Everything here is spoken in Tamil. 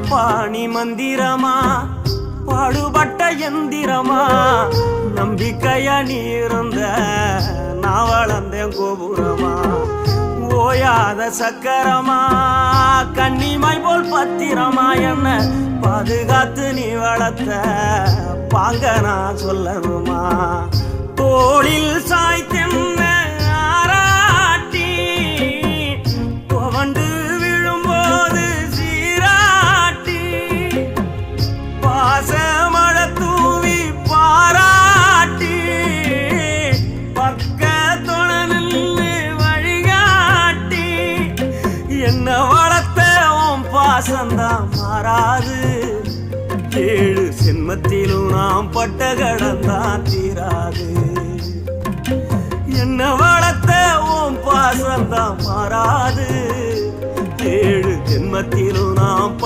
பாணி மந்திரமா பாடுபட்ட எந்திரமா நம்பிக்கையா நீ இருந்த நான் வளர்ந்தேன் கோபுரமா ஓயாத சக்கரமா கன்னிமாய் போல் பத்திரமா என்ன பாதுகாத்து நீ வளர்த்த பாங்க நான் சொல்லணுமா தோளில் சாய்த்தென்ன ஆராட்டி துவண்டு விழும்போது சீராட்டி பாசமழ தூவி பாராட்டி பக்கத்தொட நின்று வழிகாட்டி என்ன வளர்த்த உன் பாசந்தான் மாறாது ஏழு சென்மத்திலும் நாம் பட்ட கடந்தான் தீராது என்ன வளர்த்த உன் பாசந்தான் மாறாது ஏழு ஜென்மத்திலும் நாம்